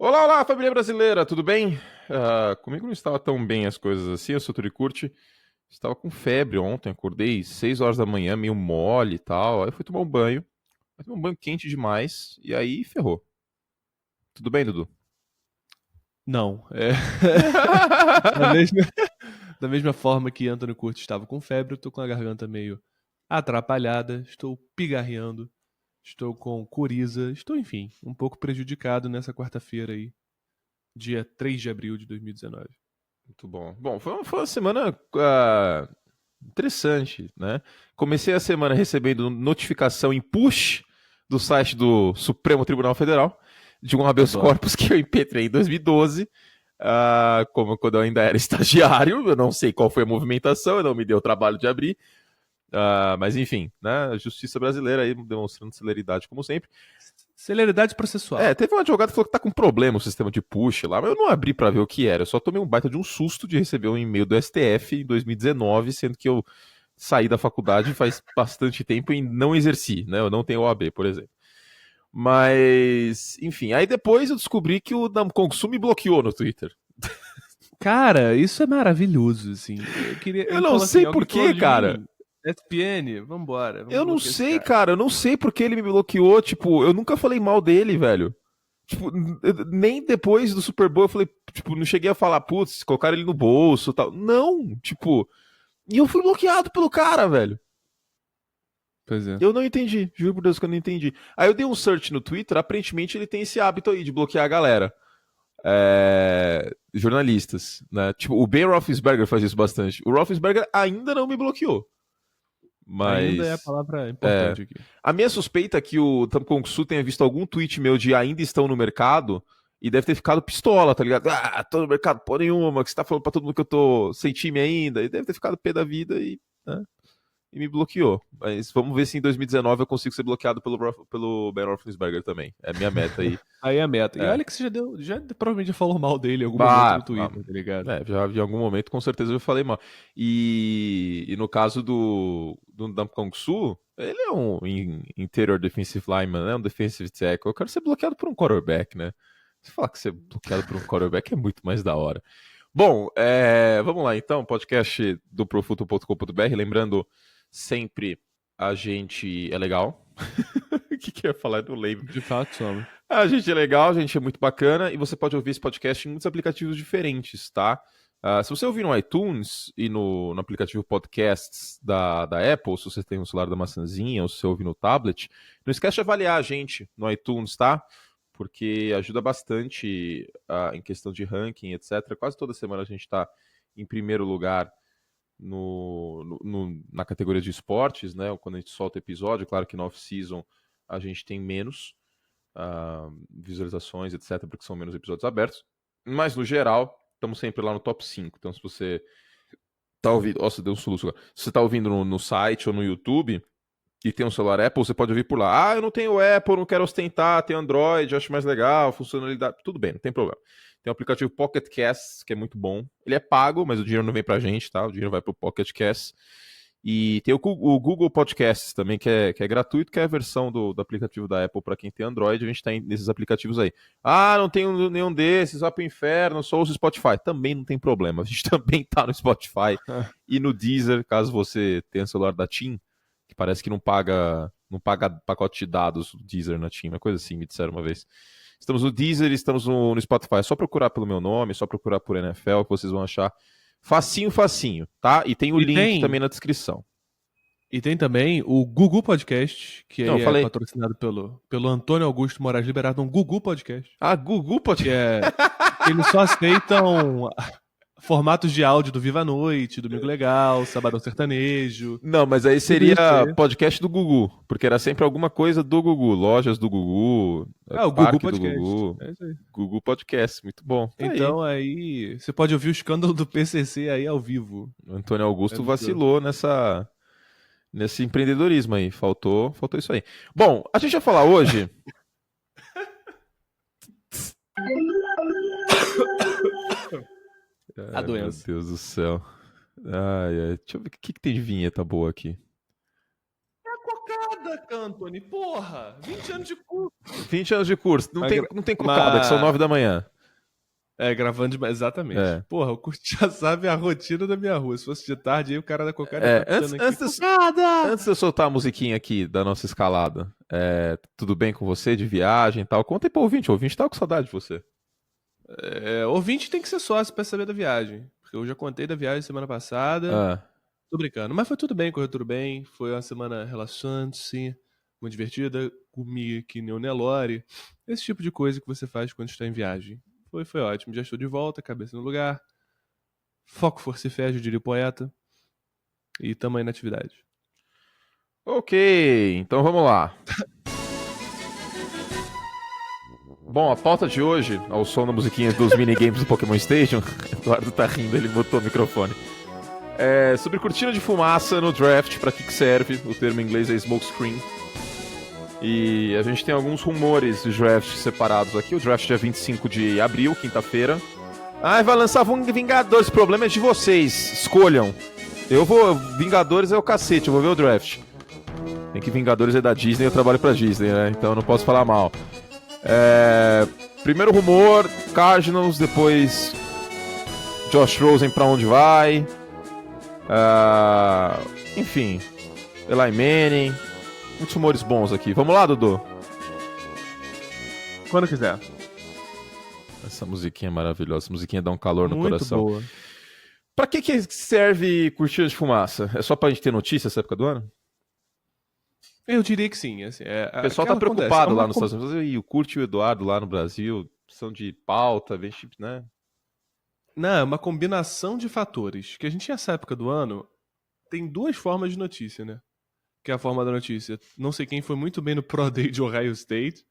Olá, olá, família brasileira, tudo bem? Comigo não estava tão bem as coisas assim, eu sou Turicurti. Estava com febre ontem, acordei 6 horas da manhã, meio mole e tal. Aí eu fui tomar um banho, mas tomei um banho quente demais, e aí ferrou. Tudo bem, Dudu? Não, da mesma, da mesma forma que Anthony Curtis estava com febre, eu tô com a garganta meio atrapalhada, estou pigarreando, estou com coriza, estou, enfim, um pouco prejudicado nessa quarta-feira aí, dia 3 de abril de 2019. Muito bom. Bom, foi uma semana interessante, né? Comecei a semana recebendo notificação em push do site do Supremo Tribunal Federal de um habeas Adoro. corpus que eu impetrei em 2012. Como quando eu ainda era estagiário, eu não sei qual foi a movimentação, eu não me deu o trabalho de abrir. Mas enfim, né? A justiça brasileira aí demonstrando celeridade como sempre. Celeridade processual. Teve um advogado que falou que tá com problema o sistema de push lá, mas eu não abri pra ver o que era. Eu só tomei um baita de um susto de receber um e-mail do STF em 2019, sendo que eu saí da faculdade faz bastante tempo e não exerci, né? Eu não tenho OAB, por exemplo. Mas, enfim, aí depois eu descobri que o Namconsul me bloqueou no Twitter. Cara, isso é maravilhoso, assim. Eu Ele não falou assim, sei alguém por falou quê, de cara. mim, SPN, vambora, vamos Eu não bloquear esse sei, cara. cara. Eu não sei por que ele me bloqueou. Tipo, eu nunca falei mal dele, velho. Tipo, nem depois do Super Bowl eu falei, tipo, não cheguei a falar, putz, colocaram ele no bolso e tal. Não, tipo. E eu fui bloqueado pelo cara, velho. Pois é. Eu não entendi, juro por Deus que eu não entendi. Aí eu dei um search no Twitter, aparentemente ele tem esse hábito aí de bloquear a galera. Jornalistas, né? Tipo, o Ben Roethlisberger faz isso bastante. O Roethlisberger ainda não me bloqueou. Ainda é a Mas. palavra É. importante aqui. A minha suspeita é que o Tam Kong Su tenha visto algum tweet meu de ainda estão no mercado e deve ter ficado pistola, tá ligado? Tô no mercado, porra nenhuma, que você tá falando pra todo mundo que eu tô sem time ainda. E deve ter ficado pé da vida né, e me bloqueou. Mas vamos ver se em 2019 eu consigo ser bloqueado pelo Ben Roethlisberger também. É a minha meta aí. Aí é a meta. E É. olha que você já provavelmente já falou mal dele em algum momento no Bah, Twitter, tá ligado? já em algum momento com certeza eu falei mal. E no caso do Dam Kong Su, ele é um interior defensive lineman, né? Um defensive tackle. Eu quero ser bloqueado por um quarterback, né? Se falar que ser bloqueado por um quarterback é muito mais da hora. Bom, vamos lá então, podcast do profuto.com.br. Lembrando, sempre a gente é legal. O que eu ia falar? Eu não lembro. De fato, somos. A gente é legal, a gente é muito bacana e você pode ouvir esse podcast em muitos aplicativos diferentes, tá? Se você ouvir no iTunes e no aplicativo Podcasts da Apple, se você tem um celular da maçãzinha ou se você ouvir no tablet, não esquece de avaliar a gente no iTunes, tá? Porque ajuda bastante em questão de ranking, etc. Quase toda semana a gente está em primeiro lugar na categoria de esportes, né? Quando a gente solta episódio, claro que no off-season a gente tem menos visualizações, etc., porque são menos episódios abertos. Mas, no geral, estamos sempre lá no top 5. Então, se você tá ouvindo... Nossa, deu um soluço agora. Se você tá ouvindo no site ou no YouTube e tem um celular Apple, você pode ouvir por lá. Eu não tenho Apple, não quero ostentar, tenho Android, acho mais legal, funcionalidade... Tudo bem, não tem problema. Tem o aplicativo Pocket Casts, que é muito bom. Ele é pago, mas o dinheiro não vem pra gente, tá? O dinheiro vai pro Pocket Casts. E tem o Google Podcasts também, que é gratuito, que é a versão do aplicativo da Apple para quem tem Android. A gente está nesses aplicativos aí. Não tenho nenhum desses, vai pro inferno, só uso o Spotify. Também não tem problema. A gente também tá no Spotify e no Deezer, caso você tenha celular da TIM, que parece que não paga pacote de dados do Deezer na TIM, uma coisa assim, me disseram uma vez. Estamos no Deezer, estamos no Spotify. É só procurar pelo meu nome, é só procurar por NFL, que vocês vão achar facinho, facinho, tá? E tem o link também na descrição. E tem também o Gugu Podcast, que Não, aí eu é falei. patrocinado pelo Antônio Augusto Moraes Liberado, um Gugu Podcast. Gugu Que Podcast. eles só aceitam formatos de áudio do Viva a Noite, Domingo Legal, Sabadão Sertanejo. Não, mas aí Tudo seria isso aí. podcast do Gugu, porque era sempre alguma coisa do Gugu, lojas do Gugu, O Gugu parque do Podcast. Gugu, É isso aí. Gugu Podcast, muito bom. Tá aí. Então aí você pode ouvir o escândalo do PCC aí ao vivo. O Antônio É Augusto muito doido. vacilou nesse empreendedorismo aí, faltou isso aí. Bom, a gente vai falar hoje. A Ai, meu doença. Deus do céu. Deixa eu ver o que tem de vinheta boa aqui. É a cocada, Cantoni, porra! 20 anos de cu. 20 anos de curso. Não tem cocada, que são 9 da manhã. Gravando demais, exatamente. É. Porra, o Curto já sabe a rotina da minha rua. Se fosse de tarde, aí o cara da cocada Antes de eu soltar a musiquinha aqui da nossa escalada, tudo bem com você de viagem e tal? Conta aí pro ouvinte. O ouvinte tá com saudade de você. Ouvinte tem que ser sócio pra saber da viagem. Porque eu já contei da viagem semana passada. Tô brincando. Mas foi tudo bem, correu tudo bem. Foi uma semana relaxante, sim. Muito divertida. Comi que nem o Nelore. Esse tipo de coisa que você faz quando está em viagem. Foi ótimo. Já estou de volta, cabeça no lugar. Foco, força e fé, eu diria o poeta. E tamo aí na atividade. Ok, então vamos lá. Bom, a pauta de hoje, ao som da musiquinha dos minigames do Pokémon Stadium, Eduardo tá rindo, ele botou o microfone. É sobre cortina de fumaça no draft, pra que serve, o termo em inglês é smokescreen. E a gente tem alguns rumores de draft separados aqui. O draft é 25 de abril, quinta-feira. Vai lançar Vingadores, o problema é de vocês, escolham. Vingadores é o cacete, eu vou ver o draft. Tem que Vingadores é da Disney, eu trabalho pra Disney, né? Então eu não posso falar mal. Primeiro rumor, Cardinals, depois Josh Rosen pra onde vai. Enfim, Eli Manning. Muitos rumores bons aqui. Vamos lá, Dudu? Quando quiser. Essa musiquinha é maravilhosa. Essa musiquinha dá um calor no Muito coração. boa. Pra que serve cortina de fumaça? É só pra gente ter notícia nessa época do ano? Eu diria que sim. Assim, O pessoal tá preocupado lá nos Estados Unidos. E o Curto e o Eduardo lá no Brasil são de pauta, né? Não, é uma combinação de fatores. Que a gente, nessa época do ano, tem duas formas de notícia, né? Que é a forma da notícia. Não sei quem foi muito bem no Pro Day de Ohio State.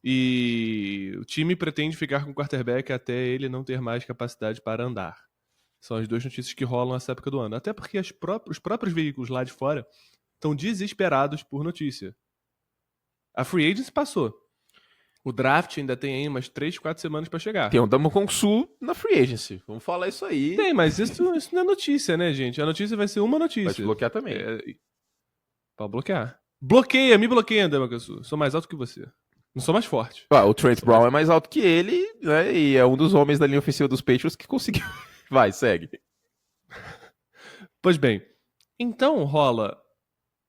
E o time pretende ficar com o quarterback até ele não ter mais capacidade para andar. São as duas notícias que rolam nessa época do ano. Até porque os próprios veículos lá de fora estão desesperados por notícia. A Free Agency passou. O draft ainda tem aí umas 3, 4 semanas pra chegar. Tem o Damocon Sul na Free Agency. Vamos falar isso aí. Tem, mas isso não é notícia, né, gente? A notícia vai ser uma notícia. Vai te bloquear também. Pode bloquear. Me bloqueia, Damocon Sul. Sou mais alto que você. Não sou mais forte. O Trent Brown é mais alto que ele, né? E é um dos homens da linha ofensiva dos Patriots que conseguiu. Vai, segue. Pois bem, então rola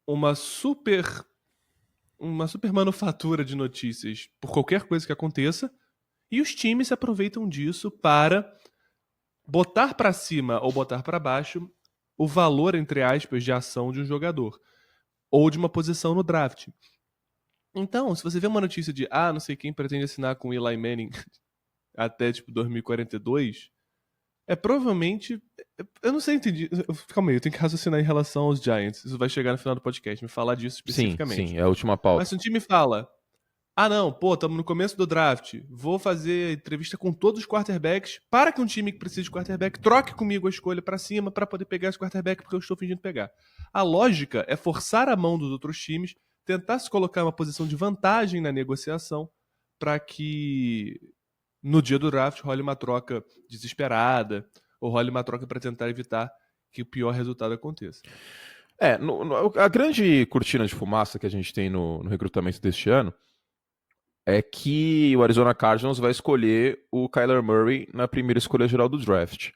uma super manufatura de notícias por qualquer coisa que aconteça, e os times se aproveitam disso para botar pra cima ou botar pra baixo o valor, entre aspas, de ação de um jogador ou de uma posição no draft. Então, se você vê uma notícia de não sei quem pretende assinar com Eli Manning até tipo 2042, provavelmente. Eu não sei, entendi. Calma aí, eu tenho que raciocinar em relação aos Giants. Isso vai chegar no final do podcast, me falar disso especificamente. Sim, é a última pauta. Mas se um time fala, não, estamos no começo do draft, vou fazer entrevista com todos os quarterbacks para que um time que precisa de quarterback troque comigo a escolha para cima para poder pegar esse quarterback porque eu estou fingindo pegar. A lógica é forçar a mão dos outros times, tentar se colocar em uma posição de vantagem na negociação para que no dia do draft role uma troca desesperada ou role uma troca para tentar evitar que o pior resultado aconteça. A grande cortina de fumaça que a gente tem no recrutamento deste ano é que o Arizona Cardinals vai escolher o Kyler Murray na primeira escolha geral do draft.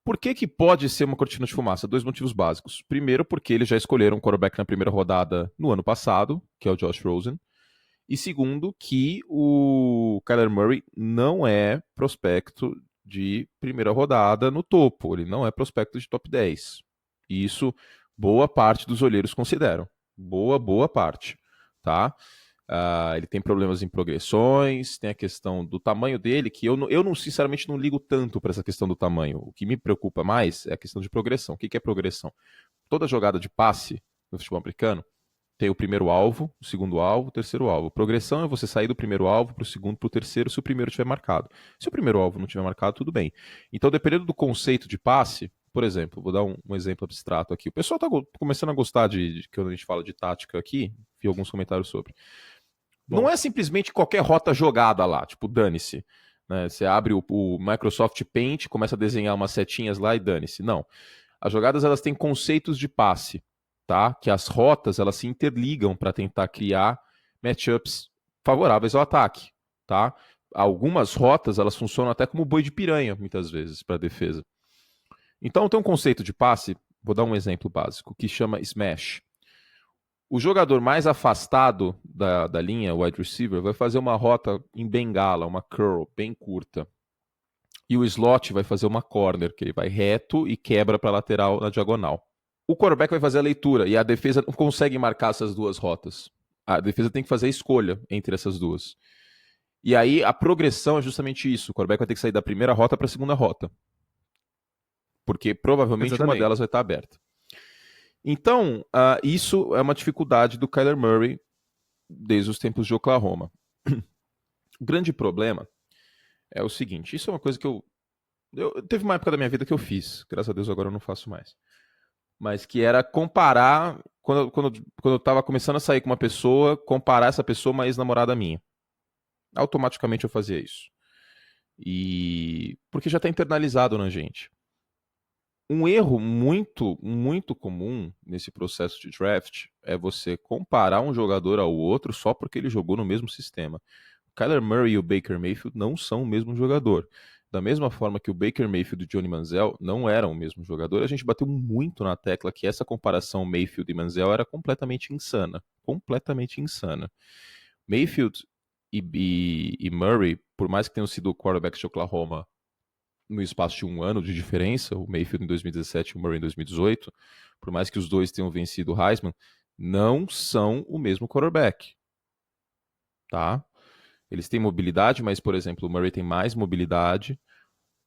Por que pode ser uma cortina de fumaça? 2 motivos básicos. Primeiro, porque eles já escolheram um quarterback na primeira rodada no ano passado, que é o Josh Rosen. E segundo, que o Kyler Murray não é prospecto de primeira rodada no topo. Ele não é prospecto de top 10. E isso boa parte dos olheiros consideram. Boa parte. Tá? Ele tem problemas em progressões, tem a questão do tamanho dele, que eu não sinceramente não ligo tanto para essa questão do tamanho. O que me preocupa mais é a questão de progressão. O que é progressão? Toda jogada de passe no futebol americano tem o primeiro alvo, o segundo alvo, o terceiro alvo. Progressão é você sair do primeiro alvo para o segundo, para o terceiro, se o primeiro tiver marcado. Se o primeiro alvo não tiver marcado, tudo bem. Então, dependendo do conceito de passe, por exemplo, vou dar um exemplo abstrato aqui. O pessoal está começando a gostar de quando a gente fala de tática aqui, vi alguns comentários sobre. Bom. Não é simplesmente qualquer rota jogada lá, tipo, dane-se. Né? Você abre o Microsoft Paint, começa a desenhar umas setinhas lá e dane-se. Não. As jogadas, elas têm conceitos de passe, tá? Que as rotas, elas se interligam para tentar criar matchups favoráveis ao ataque, tá? Algumas rotas, elas funcionam até como boi de piranha, muitas vezes, para defesa. Então, tem um conceito de passe, vou dar um exemplo básico, que chama smash. O jogador mais afastado da linha, o wide receiver, vai fazer uma rota em bengala, uma curl, bem curta. E o slot vai fazer uma corner, que ele vai reto e quebra para a lateral na diagonal. O quarterback vai fazer a leitura e a defesa não consegue marcar essas duas rotas. A defesa tem que fazer a escolha entre essas duas. E aí a progressão é justamente isso. O quarterback vai ter que sair da primeira rota para a segunda rota. Porque provavelmente uma Exatamente. delas vai estar aberta. Então, isso é uma dificuldade do Kyler Murray desde os tempos de Oklahoma. O grande problema é o seguinte, isso é uma coisa que eu teve uma época da minha vida que eu fiz, graças a Deus agora eu não faço mais, mas que era comparar, quando eu tava começando a sair com uma pessoa, comparar essa pessoa a uma ex-namorada minha. Automaticamente eu fazia isso. E porque já tá internalizado na gente. Um erro muito, muito comum nesse processo de draft é você comparar um jogador ao outro só porque ele jogou no mesmo sistema. O Kyler Murray e o Baker Mayfield não são o mesmo jogador. Da mesma forma que o Baker Mayfield e o Johnny Manziel não eram o mesmo jogador, a gente bateu muito na tecla que essa comparação Mayfield e Manziel era completamente insana. Completamente insana. Mayfield e Murray, por mais que tenham sido quarterbacks de Oklahoma no espaço de um ano de diferença, o Mayfield em 2017 e o Murray em 2018, por mais que os dois tenham vencido o Heisman, não são o mesmo quarterback. Tá? Eles têm mobilidade, mas, por exemplo, o Murray tem mais mobilidade.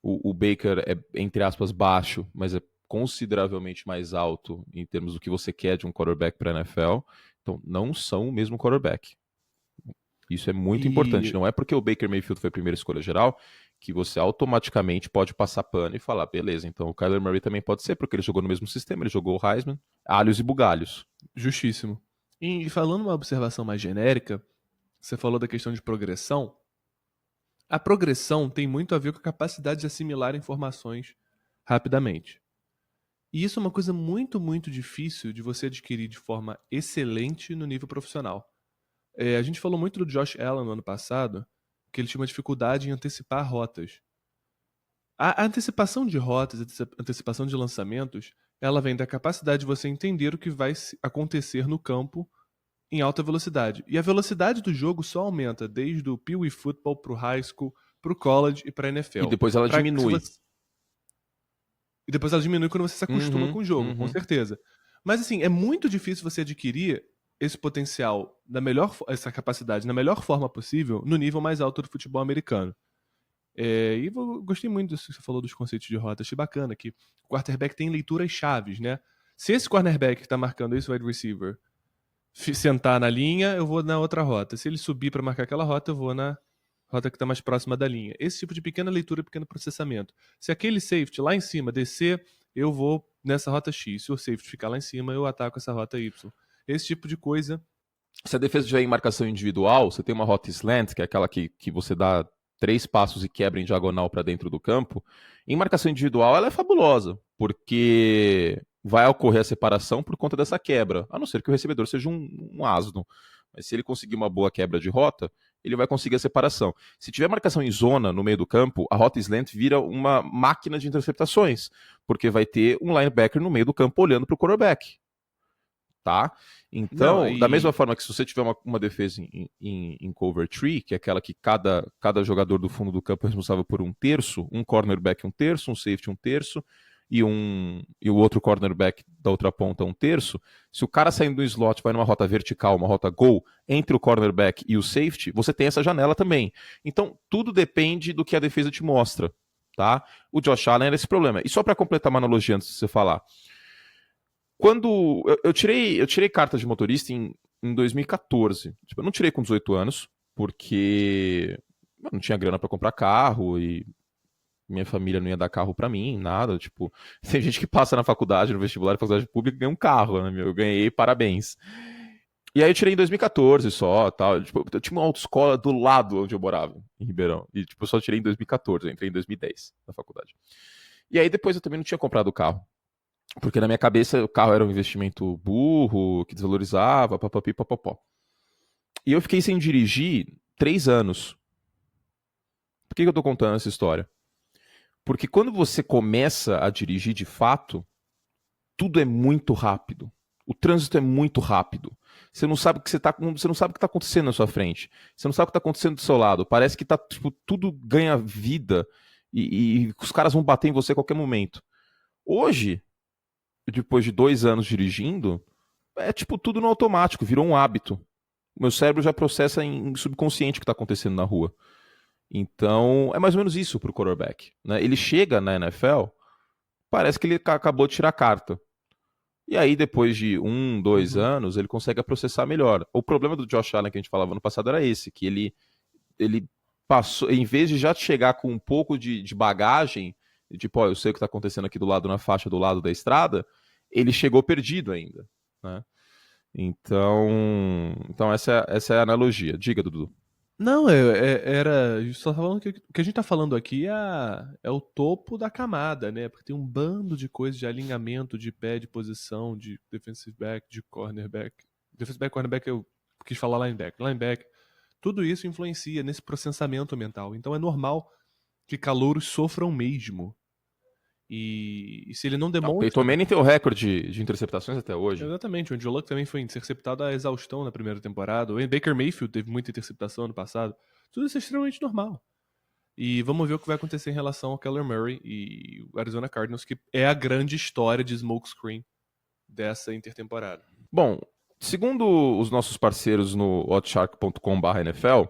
O Baker é, entre aspas, baixo, mas é consideravelmente mais alto em termos do que você quer de um quarterback para a NFL. Então, não são o mesmo quarterback. Isso é muito importante. E, Não é porque o Baker Mayfield foi a primeira escolha geral que você automaticamente pode passar pano e falar, beleza, então o Kyler Murray também pode ser, porque ele jogou no mesmo sistema, ele jogou o Heisman, alhos e bugalhos. justíssimo. E falando uma observação mais genérica, você falou da questão de progressão. A progressão tem muito a ver com a capacidade de assimilar informações rapidamente. E isso é uma coisa muito, muito difícil de você adquirir de forma excelente no nível profissional. A gente falou muito do Josh Allen no ano passado, que ele tinha uma dificuldade em antecipar rotas. A antecipação de rotas, a antecipação de lançamentos, ela vem da capacidade de você entender o que vai acontecer no campo em alta velocidade. E a velocidade do jogo só aumenta desde o Pee Wee Football pro High School, pro College e pra E NFL. depois ela diminui. E depois ela diminui quando você se acostuma com o jogo, com Uhum. certeza. Mas assim, é muito difícil você adquirir esse potencial, essa capacidade, na melhor forma possível, no nível mais alto do futebol americano. E eu gostei muito disso que você falou dos conceitos de rota. Achei bacana que o quarterback tem leituras chaves, né? Se esse cornerback que tá marcando esse wide receiver sentar na linha, eu vou na outra rota. Se ele subir para marcar aquela rota, eu vou na rota que está mais próxima da linha. Esse tipo de pequena leitura, pequeno processamento. Se aquele safety lá em cima descer, eu vou nessa rota X. Se o safety ficar lá em cima, eu ataco essa rota Y. Esse tipo de coisa. Se a defesa estiver em marcação individual, você tem uma rota slant, que é aquela que você dá 3 passos e quebra em diagonal para dentro do campo. Em marcação individual, ela é fabulosa, porque vai ocorrer a separação por conta dessa quebra, a não ser que o recebedor seja um asno. Mas se ele conseguir uma boa quebra de rota, ele vai conseguir a separação. Se tiver marcação em zona no meio do campo, a rota slant vira uma máquina de interceptações, porque vai ter um linebacker no meio do campo olhando para o quarterback. Tá? Então, Não, da mesma forma que se você tiver uma defesa em cover tree, que é aquela que cada jogador do fundo do campo é responsável por um terço, um cornerback um terço, um safety um terço, e o outro cornerback da outra ponta um terço, se o cara saindo do slot vai numa rota vertical, uma rota goal, entre o cornerback e o safety, você tem essa janela também. Então, tudo depende do que a defesa te mostra. Tá? O Josh Allen era esse problema. E só para completar uma analogia antes de você falar, quando eu tirei carta de motorista em 2014. Tipo, eu não tirei com 18 anos, porque eu não tinha grana para comprar carro e minha família não ia dar carro para mim, nada. Tipo, tem gente que passa na faculdade, no vestibular, na faculdade pública, e ganha um carro, né? Eu ganhei, parabéns. E aí eu tirei em 2014 só, tal. Tipo, eu tinha uma autoescola do lado onde eu morava, em Ribeirão. E tipo, eu só tirei em 2014, eu entrei em 2010 na faculdade. E aí depois eu também não tinha comprado o carro. Porque na minha cabeça o carro era um investimento burro, que desvalorizava, papapi, papapó. E eu fiquei sem dirigir 3 anos. Por que eu tô contando essa história? Porque quando você começa a dirigir de fato, tudo é muito rápido. O trânsito é muito rápido. Você não sabe o que você não sabe o que está acontecendo na sua frente. Você não sabe o que está acontecendo do seu lado. Parece que tá, tipo, tudo ganha vida e os caras vão bater em você a qualquer momento. Hoje, depois de 2 anos dirigindo, é tipo tudo no automático, virou um hábito. O meu cérebro já processa em subconsciente o que está acontecendo na rua. Então, é mais ou menos isso pro quarterback, né? Ele chega na NFL, parece que ele acabou de tirar a carta. E aí, depois de 1, 2 anos, ele consegue processar melhor. O problema do Josh Allen que a gente falava no passado era esse, que ele passou, em vez de já chegar com um pouco de bagagem, tipo, ó, eu sei o que está acontecendo aqui do lado, na faixa do lado da estrada, ele chegou perdido ainda, né? Então essa é a analogia. Diga, Dudu. Não, era. Só falando que o que a gente tá falando aqui é o topo da camada, né? Porque tem um bando de coisas de alinhamento, de pé, de posição, de defensive back, de cornerback. Defensive back, cornerback, eu quis falar linebacker. Linebacker. Tudo isso influencia nesse processamento mental. Então é normal que calouros sofram mesmo. E se ele não O demonstra. Peyton Manning tem o recorde de interceptações até hoje. Exatamente, o Andrew Luck também foi interceptado à exaustão na primeira temporada. O Baker Mayfield teve muita interceptação no passado. Tudo isso é extremamente normal. E vamos ver o que vai acontecer em relação ao Kyler Murray e o Arizona Cardinals, que é a grande história de smokescreen dessa intertemporada. Bom, segundo os nossos parceiros no oddshark.com/NFL,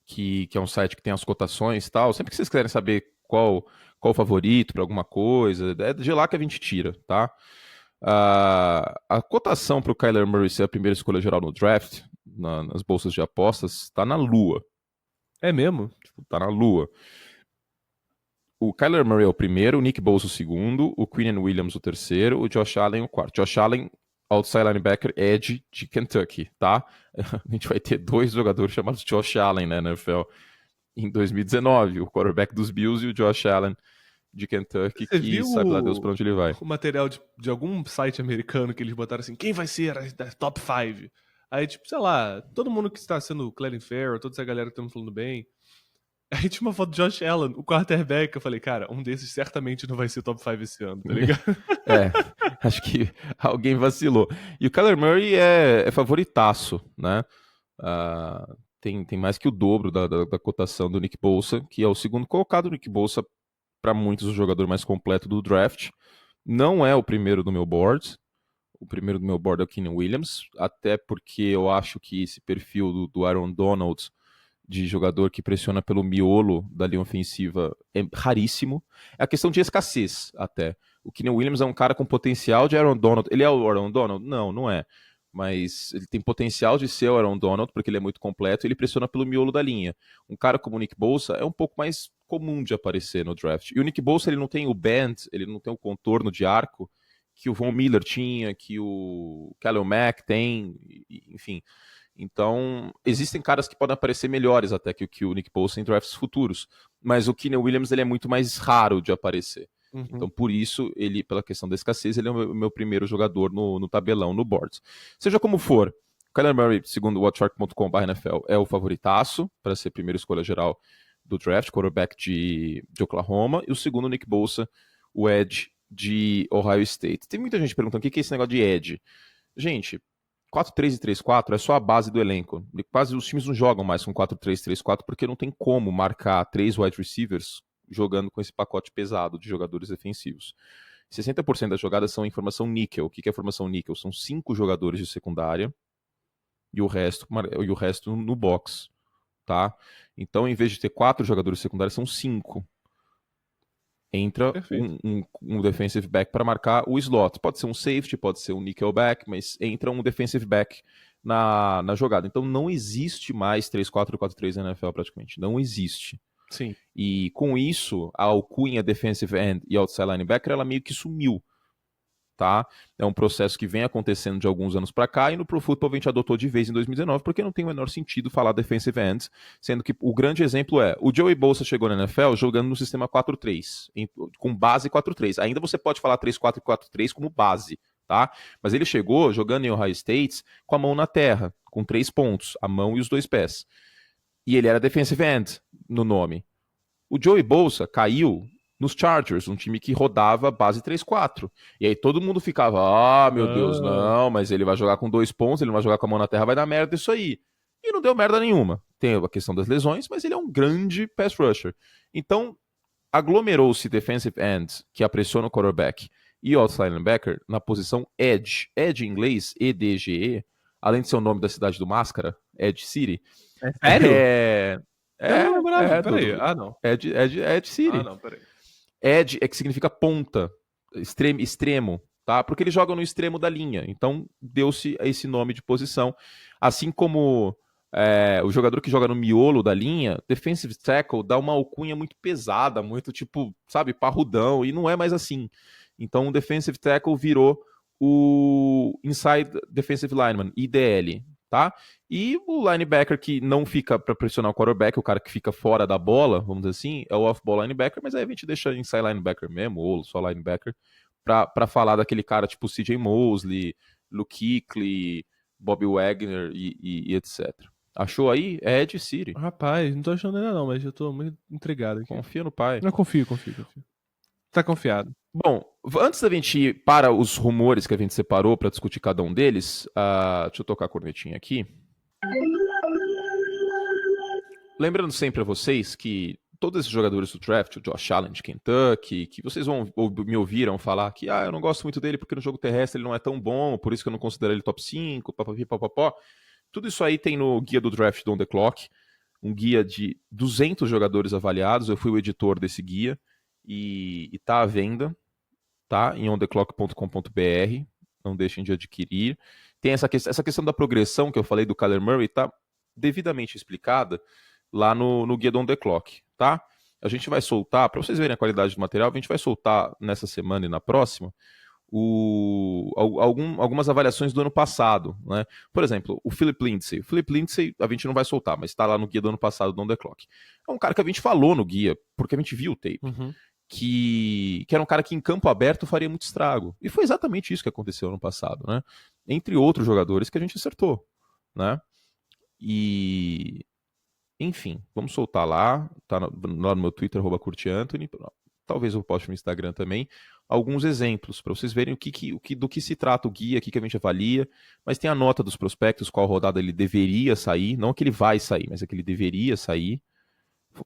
que é um site que tem as cotações e tal, sempre que vocês quiserem saber qual o favorito para alguma coisa, é de lá que a gente tira, tá? A cotação para o Kyler Murray ser a primeira escolha geral no draft, nas bolsas de apostas, está na lua. É mesmo? Tá na lua. O Kyler Murray é o primeiro, o Nick Bosa o segundo, o Quinnen Williams o terceiro, o Josh Allen o quarto. Josh Allen, outside linebacker, edge de Kentucky, tá? A gente vai ter 2 jogadores chamados Josh Allen na NFL em 2019, o quarterback dos Bills e o Josh Allen de Kentucky, Você que viu sabe lá Deus pra onde ele vai. o material de algum site americano que eles botaram assim, quem vai ser a top 5? Aí, tipo, sei lá, todo mundo que está sendo Clelin Ferrell, toda essa galera que estamos falando bem. Aí tinha uma foto do Josh Allen, o quarterback. Eu falei, cara, um desses certamente não vai ser top 5 esse ano, tá ligado? Acho que alguém vacilou. E o Kyler Murray é favoritaço, né? Tem mais que o dobro da cotação do Nick Bosa, que é o segundo colocado. O Nick Bosa, para muitos, o jogador mais completo do draft. Não é o primeiro do meu board. O primeiro do meu board é o Quinnen Williams, até porque eu acho que esse perfil do Aaron Donald, de jogador que pressiona pelo miolo da linha ofensiva, é raríssimo. É a questão de escassez, até. O Quinnen Williams é um cara com potencial de Aaron Donald. Ele é o Aaron Donald? Não, não é. Mas ele tem potencial de ser o Aaron Donald, porque ele é muito completo e ele pressiona pelo miolo da linha. Um cara como o Nick Bosa é um pouco mais comum de aparecer no draft. E o Nick Bosa, ele não tem o bend, ele não tem o contorno de arco que o Von Miller tinha, que o Khalil Mack tem, enfim. Então, existem caras que podem aparecer melhores até que o Nick Bosa em drafts futuros. Mas o Quinnen Williams, ele é muito mais raro de aparecer. Uhum. Então, por isso, ele, pela questão da escassez, ele é o meu primeiro jogador no tabelão, no board. Seja como for, Kyler Murray, segundo o watchshark.com/NFL, é o favoritaço para ser primeira escolha geral do draft, quarterback de Oklahoma, e o segundo, Nick Bosa, o edge de Ohio State. Tem muita gente perguntando o que é esse negócio de edge. Gente, 4-3 e 3-4 é só a base do elenco. Quase os times não jogam mais com 4-3 e 3-4 porque não tem como marcar 3 wide receivers jogando com esse pacote pesado de jogadores defensivos. 60% das jogadas são em formação níquel. O que é formação níquel? São 5 jogadores de secundária e o resto no box, tá? Então, em vez de ter 4 jogadores secundários, são 5. Entra um defensive back para marcar o slot. Pode ser um safety, pode ser um nickelback, mas entra um defensive back na jogada. Então não existe mais 3-4 e 4-3 na NFL praticamente. Não existe. Sim. E com isso, a alcunha defensive end e outside linebacker, ela meio que sumiu. Tá? É um processo que vem acontecendo de alguns anos para cá e no Pro Football a gente adotou de vez em 2019 porque não tem o menor sentido falar defensive ends, sendo que o grande exemplo é o Joey Bosa chegou na NFL jogando no sistema 4-3, com base 4-3. Ainda você pode falar 3-4 e 4-3 como base, tá? Mas ele chegou jogando em Ohio State com a mão na terra, com 3 pontos, a mão e os 2 pés. E ele era defensive end no nome. O Joey Bosa caiu nos Chargers, um time que rodava base 3-4. E aí todo mundo ficava, meu Deus, não, mas ele vai jogar com 2 pontos, ele não vai jogar com a mão na terra, vai dar merda isso aí. E não deu merda nenhuma. Tem a questão das lesões, mas ele é um grande pass rusher. Então, aglomerou-se defensive end, que apressiona o quarterback, e outside linebacker na posição edge. Edge em inglês, EDGE, além de ser o nome da cidade do Máscara, Edge City. É sério? Eu não É, lembrava. é, Peraí. do, Não. Edge City. Não, peraí. Edge é que significa ponta, extremo, tá? Porque eles jogam no extremo da linha. Então, deu-se esse nome de posição. Assim como o jogador que joga no miolo da linha, defensive tackle dá uma alcunha muito pesada, muito tipo, sabe, parrudão, e não é mais assim. Então, o defensive tackle virou o inside defensive lineman, IDL, tá? E o linebacker que não fica para pressionar o quarterback, o cara que fica fora da bola, vamos dizer assim, é o off-ball linebacker, mas aí a gente deixa inside linebacker mesmo, ou só linebacker, para falar daquele cara tipo CJ Mosley, Luke Kuechly, Bobby Wagner e etc. Achou aí? É Edge City. Rapaz, não tô achando ainda não, mas eu tô muito intrigado aqui. Confia no pai. Não, confio. Tá confiado. Bom, antes da gente ir para os rumores que a gente separou para discutir cada um deles, deixa eu tocar a cornetinha aqui. Lembrando sempre a vocês que todos esses jogadores do draft, o Josh Allen de Kentucky, que vocês me ouviram falar que eu não gosto muito dele porque no jogo terrestre ele não é tão bom, por isso que eu não considero ele top 5, papapó. Tudo isso aí tem no guia do Draft do On The Clock, um guia de 200 jogadores avaliados, eu fui o editor desse guia e tá à venda, tá? Em ontheclock.com.br, não deixem de adquirir. Tem essa questão da progressão que eu falei do Kyler Murray, tá devidamente explicada lá no guia do On The Clock, tá? A gente vai soltar, para vocês verem a qualidade do material, a gente vai soltar nessa semana e na próxima algumas avaliações do ano passado, né? Por exemplo, o Philip Lindsay. O Philip Lindsay a gente não vai soltar, mas está lá no guia do ano passado do On The Clock. É um cara que a gente falou no guia, porque a gente viu o tape. Que era um cara que em campo aberto faria muito estrago. E foi exatamente isso que aconteceu no passado, né? Entre outros jogadores que a gente acertou, né? E enfim, vamos soltar lá, tá lá no meu Twitter, @curteanthony, talvez eu poste no Instagram também, alguns exemplos, para vocês verem do que se trata o guia, o que a gente avalia, mas tem a nota dos prospectos, qual rodada ele deveria sair, não que ele vai sair, mas é que ele deveria sair.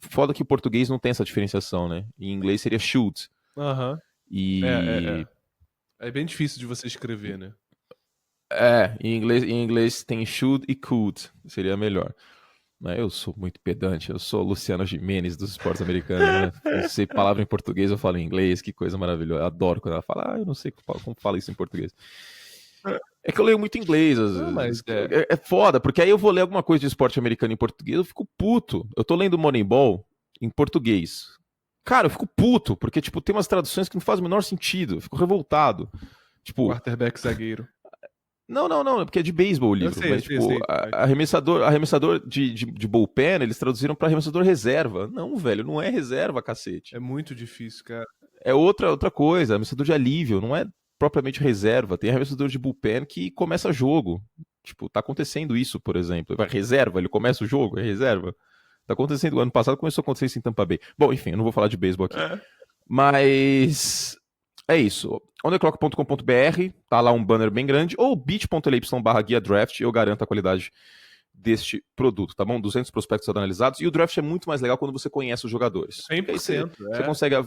Foda que o português não tem essa diferenciação, né? Em inglês seria should. E... É bem difícil de você escrever, né? Em inglês tem should e could, seria melhor. Eu sou muito pedante, eu sou Luciano Gimenez dos esportes americanos, né? Eu sei palavra em português, eu falo em inglês, que coisa maravilhosa. Eu adoro quando ela fala, eu não sei como fala isso em português. É que eu leio muito inglês, às vezes. Mas é foda, porque aí eu vou ler alguma coisa de esporte americano em português, eu fico puto. Eu tô lendo Moneyball em português. Cara, eu fico puto, porque, tipo, tem umas traduções que não fazem o menor sentido. Eu fico revoltado. Tipo, quarterback zagueiro. Não, porque é de beisebol o livro. Eu sei. Arremessador de bullpen, eles traduziram pra arremessador reserva. Não, velho, não é reserva, cacete. É muito difícil, cara. É outra coisa, arremessador de alívio, não é propriamente reserva. Tem arremessador de bullpen que começa jogo. Tipo, tá acontecendo isso, por exemplo. Vai reserva, ele começa o jogo, é reserva. Tá acontecendo, ano passado começou a acontecer isso em Tampa Bay. Bom, enfim, eu não vou falar de beisebol aqui. Mas é isso. ontheclock.com.br, tá lá um banner bem grande, ou bit.ly/guia draft, eu garanto a qualidade deste produto, tá bom? 200 prospectos analisados, e o draft é muito mais legal quando você conhece os jogadores. 100%.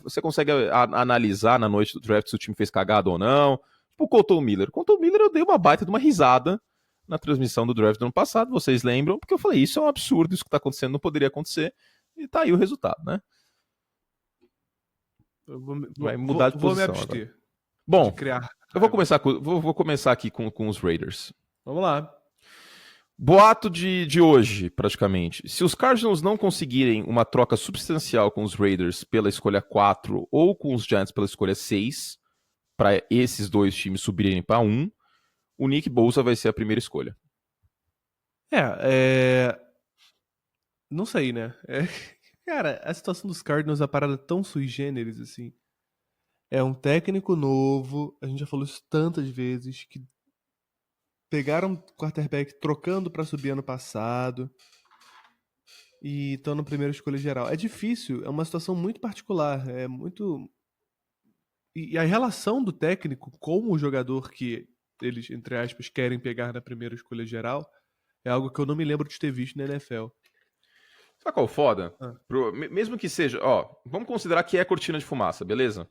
Você consegue analisar na noite do draft se o time fez cagada ou não. Tipo o Colton Miller. O Colton Miller eu dei uma baita de uma risada na transmissão do draft do ano passado, vocês lembram? Porque eu falei, isso é um absurdo, isso que tá acontecendo não poderia acontecer, e tá aí o resultado, né? Vai mudar de posição. Vou me abster. Agora. Bom, de criar. Eu vou começar aqui com os Raiders. Vamos lá. Boato de hoje, praticamente. Se os Cardinals não conseguirem uma troca substancial com os Raiders pela escolha 4 ou com os Giants pela escolha 6, para esses dois times subirem para 1, o Nick Bosa vai ser a primeira escolha. Não sei, né? Cara, a situação dos Cardinals é uma parada tão sui generis, assim. É um técnico novo, a gente já falou isso tantas vezes, que pegaram o quarterback trocando pra subir ano passado e estão na primeira escolha geral. É difícil, é uma situação muito particular, é muito... E a relação do técnico com o jogador que eles, entre aspas, querem pegar na primeira escolha geral é algo que eu não me lembro de ter visto na NFL. Sabe qual é o foda? Ah. Mesmo que seja, ó, vamos considerar que é cortina de fumaça, beleza?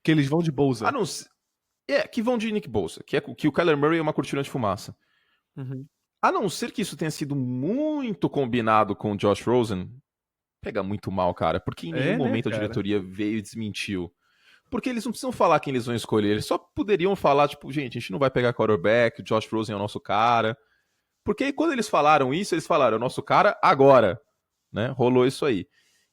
Que eles vão de Bosa. A não ser... que vão de Nick Bosa, que o Kyler Murray é uma cortina de fumaça. Uhum. A não ser que isso tenha sido muito combinado com o Josh Rosen, pega muito mal, cara, porque em nenhum momento a diretoria veio e desmentiu. Porque eles não precisam falar quem eles vão escolher, eles só poderiam falar, tipo, gente, a gente não vai pegar quarterback, o Josh Rosen é o nosso cara. Porque quando eles falaram isso, eles falaram, é o nosso cara agora, né? Rolou isso aí.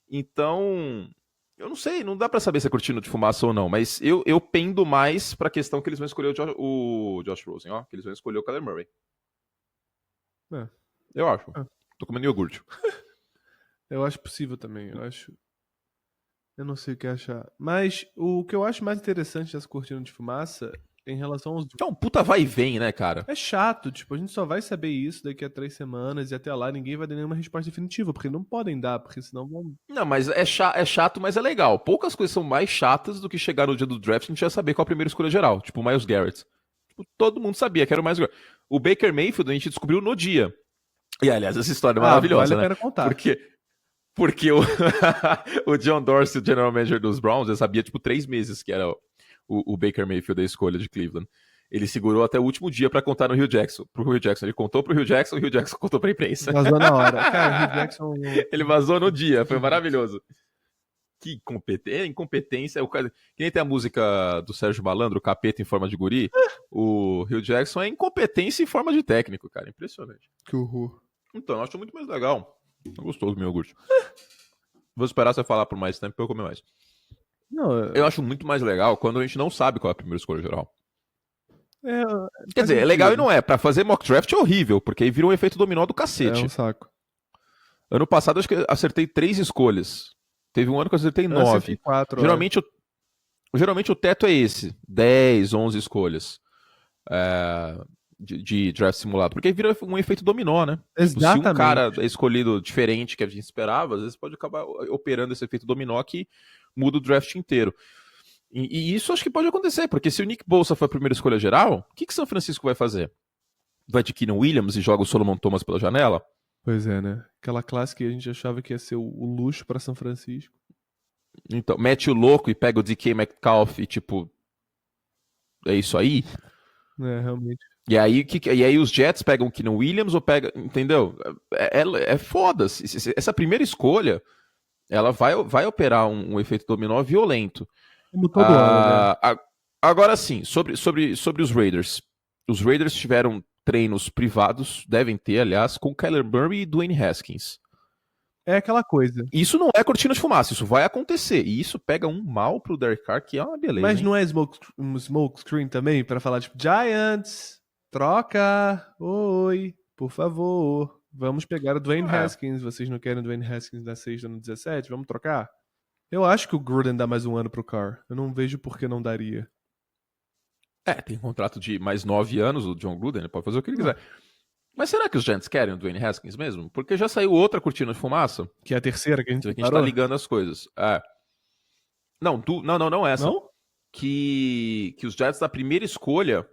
Então, eu não sei, não dá pra saber se é cortina de fumaça ou não, mas eu pendo mais pra questão que eles vão escolher o Josh Rosen, ó, que eles vão escolher o Kyler Murray. É. Eu acho. Tô comendo iogurte. Eu acho possível também, eu não sei o que achar. Mas o que eu acho mais interessante dessa cortina de fumaça, em relação aos... Então, puta vai e vem, né, cara? É chato, tipo, a gente só vai saber isso daqui a 3 semanas e até lá ninguém vai dar nenhuma resposta definitiva, porque não podem dar, porque senão vão... Não, mas é chato, mas é legal. Poucas coisas são mais chatas do que chegar no dia do draft e a gente já saber qual a primeira escolha geral. Tipo, o Myles Garrett. Tipo, todo mundo sabia que era o Myles Garrett. O Baker Mayfield a gente descobriu no dia. E, aliás, essa história é maravilhosa, vale a né? pena contar. Porque o John Dorsey, o general manager dos Browns, já sabia, tipo, 3 meses que era o Baker Mayfield da escolha de Cleveland. Ele segurou até o último dia pra contar no Hugh Jackson. Pro Hugh Jackson. Ele contou pro Hugh Jackson, o Hugh Jackson contou pra imprensa. Vazou na hora. Cara, o Hugh Jackson... Ele vazou no dia, foi maravilhoso. Que incompetência. Que nem tem a música do Sérgio Malandro, Capeta em forma de guri. O Hugh Jackson é incompetência em forma de técnico, cara. Impressionante. Que horror. Então, eu acho muito mais legal. Gostoso do meu iogurte. Vou esperar você falar por mais tempo pra eu comer mais. Não, eu acho muito mais legal quando a gente não sabe qual é a primeira escolha geral. Quer dizer, é legal e não é. Pra fazer mock draft é horrível, porque aí vira um efeito dominó do cacete. É um saco. Ano passado acho que acertei 3 escolhas. Teve um ano que eu acertei 9. 4, geralmente o teto é esse. 10, 11 escolhas. De draft simulado. Porque aí vira um efeito dominó, né? Exatamente. Tipo, se um cara é escolhido diferente que a gente esperava, às vezes pode acabar operando esse efeito dominó que muda o draft inteiro. E isso acho que pode acontecer, porque se o Nick Bosa for a primeira escolha geral, o que São Francisco vai fazer? Vai de Keenan Williams e joga o Solomon Thomas pela janela? Pois é, né? Aquela classe que a gente achava que ia ser o luxo pra São Francisco. Então, mete o louco e pega o DK Metcalf e tipo... É isso aí? É, realmente. E aí os Jets pegam o Keenan Williams ou pega... Entendeu? É foda. Essa primeira escolha, ela vai operar um efeito dominó violento. Como todo ano, né? Agora sim, sobre os Raiders. Os Raiders tiveram treinos privados, devem ter, aliás, com Kyler Murray e Dwayne Haskins. É aquela coisa. Isso não é cortina de fumaça, isso vai acontecer. E isso pega um mal pro Derek Carr, que é uma beleza. Mas hein? não é smoke screen também? Pra falar, tipo, Giants, troca, oi, por favor. Vamos pegar o Dwayne Haskins. Vocês não querem o Dwayne Haskins na 6 no 17? Vamos trocar? Eu acho que o Gruden dá mais um ano pro Carr. Eu não vejo por que não daria. Tem contrato de mais 9 anos, o John Gruden, ele pode fazer o que ele quiser. Mas será que os Giants querem o Dwayne Haskins mesmo? Porque já saiu outra cortina de fumaça. Que é a terceira que a gente tá ligando as coisas. Não essa. Não? Que os Giants da primeira escolha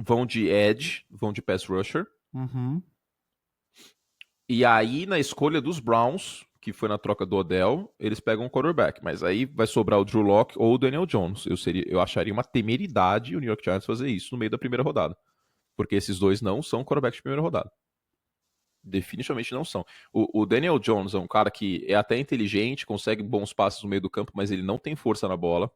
vão de edge, vão de pass rusher. Uhum. E aí, na escolha dos Browns, que foi na troca do Odell, eles pegam um quarterback. Mas aí vai sobrar o Drew Lock ou o Daniel Jones. Eu acharia uma temeridade o New York Giants fazer isso no meio da primeira rodada. Porque esses dois não são quarterbacks de primeira rodada. Definitivamente não são. O Daniel Jones é um cara que é até inteligente, consegue bons passes no meio do campo, mas ele não tem força na bola.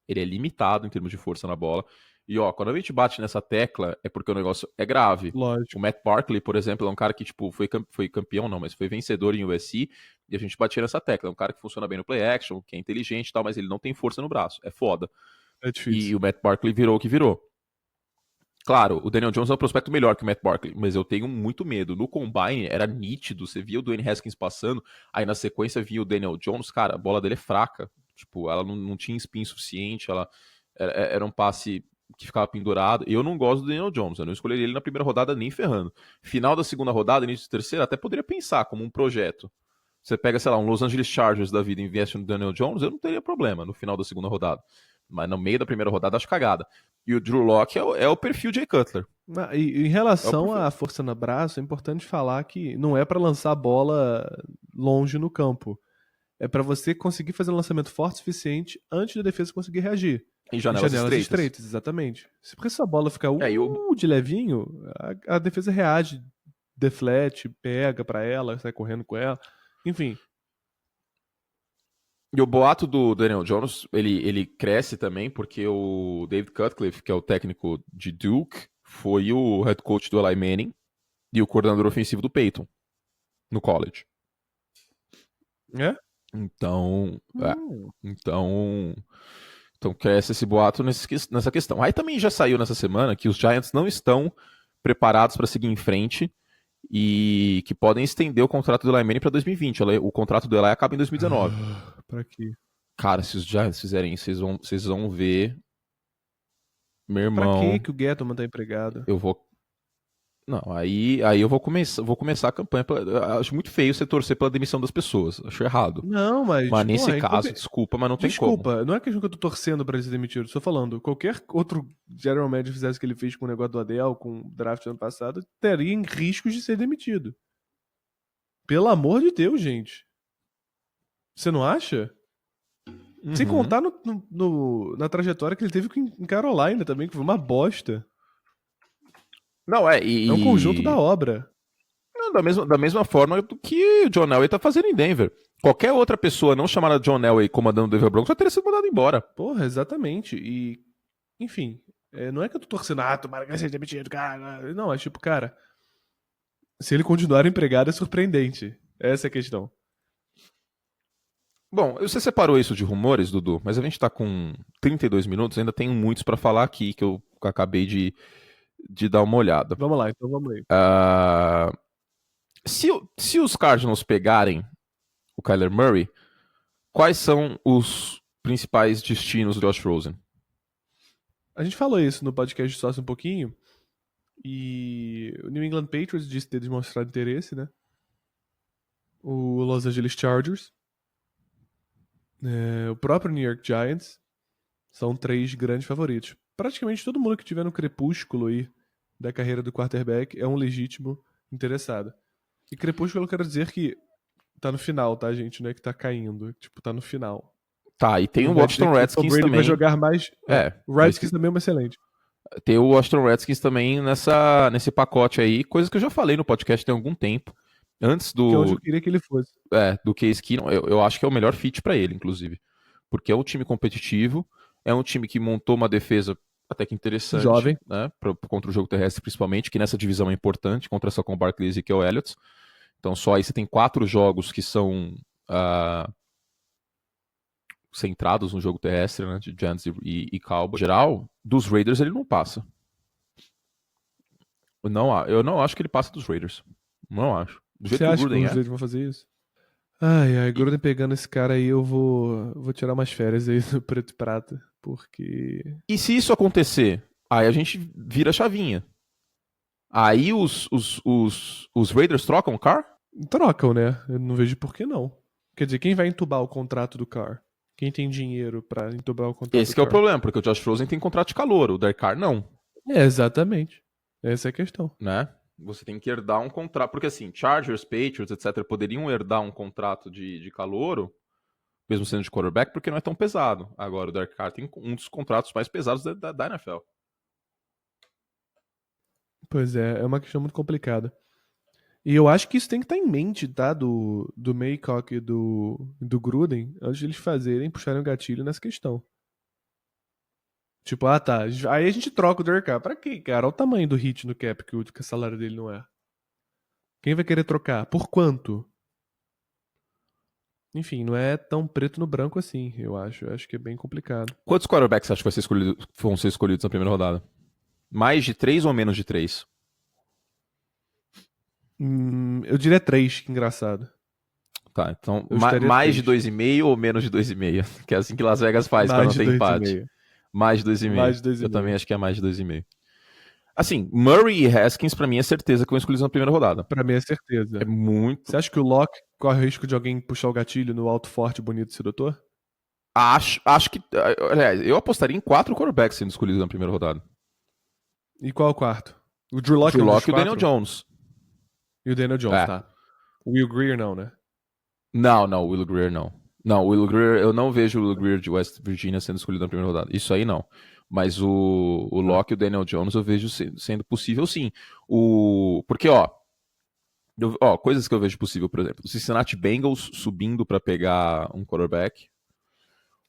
Ele é limitado em termos de força na bola. E quando a gente bate nessa tecla, é porque o negócio é grave. Lógico. O Matt Barkley, por exemplo, é um cara que tipo, foi campeão, não, mas foi vencedor em USC, e a gente batia nessa tecla. É um cara que funciona bem no play action, que é inteligente e tal, mas ele não tem força no braço. É foda. É difícil. E o Matt Barkley virou o que virou. Claro, o Daniel Jones é um prospecto melhor que o Matt Barkley, mas eu tenho muito medo. No Combine era nítido, você via o Dwayne Haskins passando, aí na sequência via o Daniel Jones, cara, a bola dele é fraca. Tipo, ela não tinha spin suficiente, era um passe que ficava pendurado. Eu não gosto do Daniel Jones, eu não escolheria ele na primeira rodada nem ferrando. Final da segunda rodada, início da terceira, até poderia pensar como um projeto. Você pega, sei lá, um Los Angeles Chargers da vida e investe no Daniel Jones, eu não teria problema no final da segunda rodada. Mas no meio da primeira rodada, acho cagada. E o Drew Lock é o perfil Jay Cutler. E em relação à força no braço, é importante falar que não é para lançar a bola longe no campo. É para você conseguir fazer um lançamento forte o suficiente antes da defesa conseguir reagir. Em janelas estreitas. Exatamente. Se por essa bola ficar de levinho, a defesa reage, deflete, pega pra ela, sai correndo com ela. Enfim. E o boato do Daniel Jones, ele cresce também porque o David Cutcliffe, que é o técnico de Duke, foi o head coach do Eli Manning e o coordenador ofensivo do Peyton no college. É? Então cresce esse boato nessa questão. Aí também já saiu nessa semana que os Giants não estão preparados para seguir em frente e que podem estender o contrato do Eli Manning para 2020. O contrato do Eli acaba em 2019. Pra quê? Cara, se os Giants fizerem isso, vocês vão ver. Meu irmão. Pra que o Gettleman tá empregado? Eu vou. Não, aí eu vou começar a campanha. Acho muito feio você torcer pela demissão das pessoas. Acho errado. Não, mas nesse caso, desculpa, mas não tem como. Desculpa, não é questão que eu tô torcendo pra ele ser demitido. Estou falando, qualquer outro general manager fizesse o que ele fez com o negócio do Adele, com o draft do ano passado, teria em riscos de ser demitido. Pelo amor de Deus, gente. Você não acha? Uhum. Sem contar na trajetória que ele teve em Carolina também, que foi uma bosta. Não, é um conjunto da obra. Não, da mesma forma do que o John Elway tá fazendo em Denver. Qualquer outra pessoa não chamada John Elway comandando o Denver Broncos já teria sido mandado embora. Porra, exatamente. E, enfim, não é que eu tô torcendo, tomara que ele seja demitido, cara. Não, é tipo, cara, se ele continuar empregado é surpreendente. Essa é a questão. Bom, você separou isso de rumores, Dudu, mas a gente tá com 32 minutos, ainda tenho muitos pra falar aqui que eu acabei de dar uma olhada. Vamos lá, então vamos aí. Se os Cardinals pegarem o Kyler Murray, quais são os principais destinos do Josh Rosen? A gente falou isso no podcast sócio um pouquinho, e o New England Patriots disse ter demonstrado interesse, né? O Los Angeles Chargers, o próprio New York Giants, são 3 grandes favoritos. Praticamente todo mundo que tiver no crepúsculo aí da carreira do quarterback é um legítimo interessado. E crepúsculo eu quero dizer que tá no final, tá, gente? Não é que tá caindo. Tipo, tá no final. Tá, e tem o Washington Redskins também. Vai jogar mais. O Redskins também é um excelente. Tem o Washington Redskins também nesse pacote aí, coisa que eu já falei no podcast tem algum tempo. Antes do. Que é onde eu queria que ele fosse. Do Case Keenum, eu acho que é o melhor fit pra ele, inclusive. Porque é um time competitivo, é um time que montou uma defesa até que interessante. Jovem. Né, contra o jogo terrestre, principalmente, que nessa divisão é importante, contra essa com o Barkley e o Elliott. Então só aí você tem 4 jogos que são centrados no jogo terrestre, né, de Giants e Cowboys. Em geral, dos Raiders ele não passa. Eu não acho que ele passa dos Raiders. Não acho. Do jeito Você que acha o Gruden que os Raiders vão fazer isso? Ai, Gruden pegando esse cara aí, eu vou tirar umas férias aí do preto e prata, porque... E se isso acontecer, aí a gente vira a chavinha. Aí os Raiders trocam o Carr? Trocam, né? Eu não vejo por que não. Quer dizer, quem vai entubar o contrato do Carr? Quem tem dinheiro pra entubar o contrato Esse que é o problema, porque o Josh Rosen tem contrato de calor, o Derek Carr não. Exatamente. Essa é a questão. Né? Você tem que herdar um contrato, porque assim, Chargers, Patriots, etc., poderiam herdar um contrato de calouro, mesmo sendo de quarterback, porque não é tão pesado. Agora, o Derek Carr tem um dos contratos mais pesados da NFL. Pois é uma questão muito complicada. E eu acho que isso tem que estar em mente, tá? Do Maycock e do Gruden, antes de eles puxarem o gatilho nessa questão. Tipo, tá. Aí a gente troca o Derek Carr. Pra quê, cara? Olha o tamanho do hit no cap que o salário dele não é. Quem vai querer trocar? Por quanto? Enfim, não é tão preto no branco assim, eu acho. Eu acho que é bem complicado. Quantos quarterbacks você acha que vão ser escolhidos na primeira rodada? Mais de 3 ou menos de 3? Eu diria 3, que engraçado. Tá, então Eu estaria mais de triste. 2,5 ou menos de 2,5? Que é assim que Las Vegas faz pra não Mais de ter empate. 2,5. Mais de 2,5. Mais de Eu também 2,5. acho que é mais de 2,5. Assim, Murray e Haskins, pra mim, é certeza que vão escolhidos na primeira rodada. Pra mim é É certeza. muito. Você acha que o Locke corre o risco de alguém puxar o gatilho no alto, forte, bonito sedutor? Acho que. Aliás, eu apostaria em 4 quarterbacks sendo escolhidos na primeira rodada: E qual é o quarto? O Drew Locke Drew é um dos Lock e o Daniel 4? Jones. E o Daniel Jones, É. tá. O Will Greer não, né? Não, o Will Greer não. Não, o Will Greer, eu não vejo o Will Greer de West Virginia sendo escolhido na primeira rodada. Isso aí não. Mas o Tá. Locke e o Daniel Jones eu vejo sendo possível sim. Porque, coisas que eu vejo possível, por exemplo, o Cincinnati Bengals subindo pra pegar um quarterback.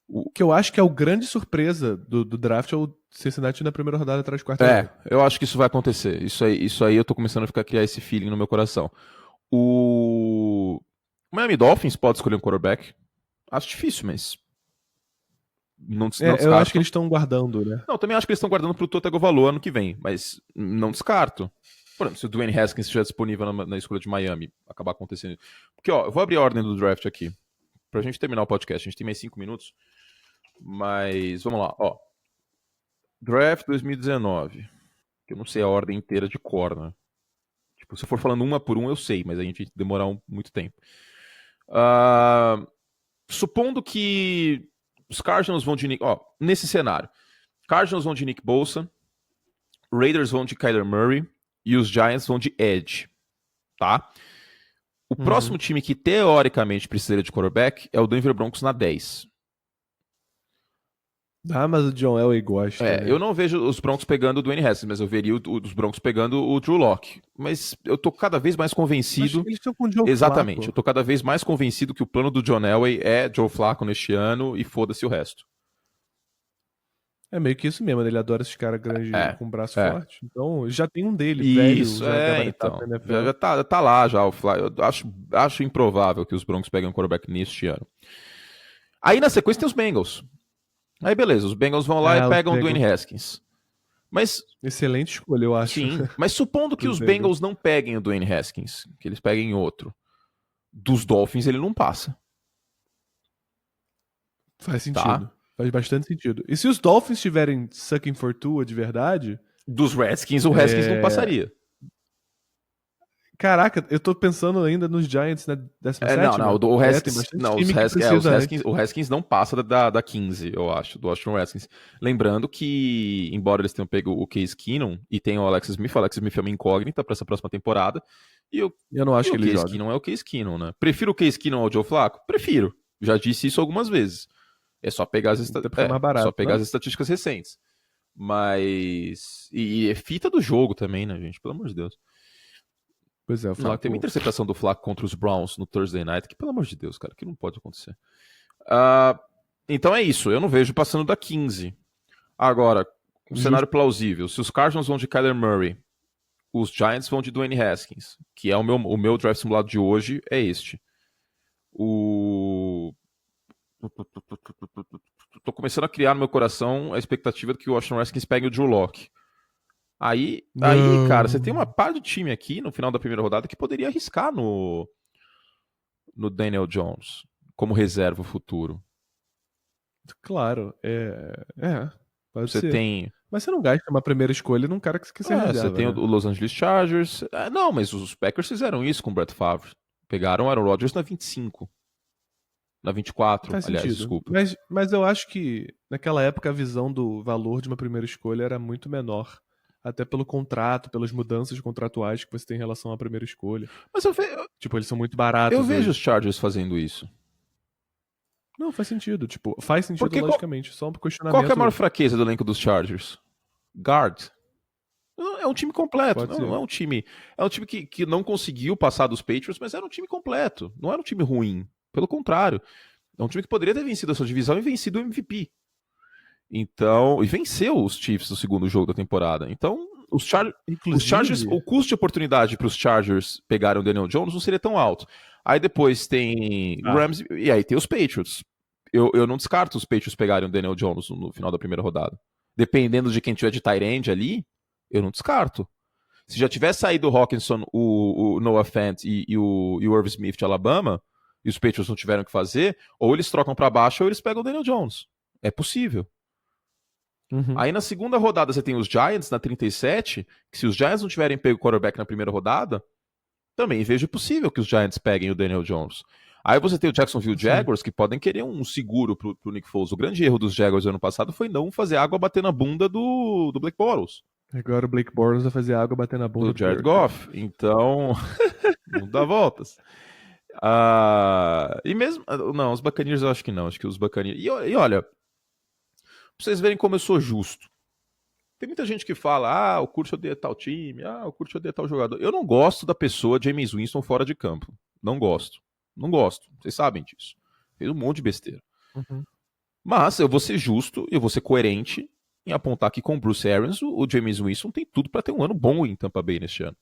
O que eu acho que é o grande surpresa do draft é o Cincinnati na primeira rodada atrás de quarterback. Eu acho que isso vai acontecer. Isso aí eu tô começando a criar esse feeling no meu coração. O Miami Dolphins pode escolher um quarterback. Acho difícil, mas não Eu acho que descarto. eles estão guardando, né? Não, também acho que eles estão guardando pro Tua Tagovailoa ano que vem, mas não descarto. Por exemplo, se o Dwayne Haskins estiver disponível na escolha de Miami, acabar acontecendo. Porque, eu vou abrir a ordem do draft aqui, pra gente terminar o podcast. A gente tem mais 5 minutos, mas vamos lá, Draft 2019, que eu não sei a ordem inteira de cor, né? Tipo, se eu for falando uma por um, eu sei, mas a gente vai demorar muito tempo. Supondo que os Cardinals vão de Nick... nesse cenário, Cardinals vão de Nick Bosa, Raiders vão de Kyler Murray e os Giants vão de Edge, tá? O próximo time que teoricamente precisaria de quarterback é o Denver Broncos na 10. Ah, mas o John Elway gosta, né? Eu não vejo os Broncos pegando o Dwayne Haskins, mas eu veria os Broncos pegando o Drew Lock. Mas eu tô cada vez mais convencido... Mas eles estão com o Joe Exatamente, Flacco. eu tô cada vez mais convencido que o plano do John Elway é Joe Flacco neste ano e foda-se o resto. É meio que isso mesmo, ele adora esses caras grandes com braço forte. Então, já tem um dele, Isso, velho, já gabaritado então. na NFL. Já tá lá já o Flacco. Eu acho improvável que os Broncos peguem um quarterback neste ano. Aí na sequência tem os Bengals. Aí beleza, os Bengals vão lá e os pegam o Bengals. Dwayne Haskins. Mas, Excelente escolha, eu acho. sim, mas supondo que Dos os Bengals. Bengals não peguem o Dwayne Haskins, que eles peguem outro, dos Dolphins ele não passa. Faz sentido. Tá. Faz bastante sentido. E se os Dolphins estiverem sucking for Tua de verdade... Dos Redskins, o Haskins não passaria. Caraca, eu tô pensando ainda nos Giants na 17ª. O Haskins, tem bastante time que o Haskins não passa da 15, eu acho, do Washington Redskins. Lembrando que, embora eles tenham pego o Case Keenum e tenham o Alex Smith é uma incógnita pra essa próxima temporada. Eu não acho que ele joga. O Case Keenum é o Case Keenum, né? Prefiro o Case Keenum ao Joe Flacco? Prefiro. Já disse isso algumas vezes. É só pegar as estatísticas recentes. Mas... E é fita do jogo também, né, gente? Pelo amor de Deus. Pois é, o Flacco... Tem uma interceptação do Flacco contra os Browns no Thursday Night, que pelo amor de Deus, cara, que não pode acontecer. Então é isso, eu não vejo passando da 15. Agora, um cenário plausível. Se os Cardinals vão de Kyler Murray, os Giants vão de Dwayne Haskins, que é o meu draft simulado de hoje, é este. Tô começando a criar no meu coração a expectativa de que o Washington Redskins pegue o Drew Lock. Aí, cara, você tem uma par de time aqui no final da primeira rodada que poderia arriscar no Daniel Jones como reserva futuro. Claro, pode Você ser. tem... Mas você não gasta uma primeira escolha num cara que você quiser reserva, você tem o Los Angeles Chargers. Não, mas os Packers fizeram isso com o Brett Favre. Pegaram o Aaron Rodgers na 25. Na 24, Faz aliás, sentido. desculpa. Mas eu acho que naquela época a visão do valor de uma primeira escolha era muito menor. Até pelo contrato, pelas mudanças contratuais que você tem em relação à primeira escolha. Mas tipo, eles são muito baratos. Eu vejo os Chargers fazendo isso. Não, faz sentido. Tipo, faz sentido Porque logicamente. Só um questionamento. Qual que é a maior fraqueza do elenco dos Chargers? Guard. É um time completo. Não é um time. É um time que não conseguiu passar dos Patriots, mas era um time completo. Não era um time ruim. Pelo contrário. É um time que poderia ter vencido a sua divisão e vencido o MVP. Então, e venceu os Chiefs no segundo jogo da temporada. Então, os Chargers, o custo de oportunidade para os Chargers pegarem o Daniel Jones não seria tão alto. Aí depois tem Rams e aí tem os Patriots. Eu não descarto os Patriots pegarem o Daniel Jones no final da primeira rodada. Dependendo de quem tiver de tight end ali, eu não descarto. Se já tivesse saído o Hawkinson, o Noah Fant e o Irv Smith de Alabama, e os Patriots não tiveram o que fazer, ou eles trocam pra baixo ou eles pegam o Daniel Jones. É possível. Aí na segunda rodada você tem os Giants na 37, que se os Giants não tiverem pego o quarterback na primeira rodada, também vejo possível que os Giants peguem o Daniel Jones. Aí você tem o Jacksonville Jaguars, que podem querer um seguro pro Nick Foles. O grande erro dos Jaguars ano passado foi não fazer água bater na bunda do Blake Bortles. Agora o Blake Bortles vai fazer água bater na bunda do Jared Goff. Então, não dá voltas. E mesmo... Não, os Buccaneers eu acho que não. Acho que os Buccaneers... E olha, pra vocês verem como eu sou justo. Tem muita gente que fala, o Curtis odeia tal time, o Curtis odeia tal jogador. Eu não gosto da pessoa Jameis Winston fora de campo. Não gosto. Não gosto. Vocês sabem disso. Fez um monte de besteira. Mas eu vou ser justo e eu vou ser coerente em apontar que com o Bruce Arians, o Jameis Winston tem tudo pra ter um ano bom em Tampa Bay neste ano.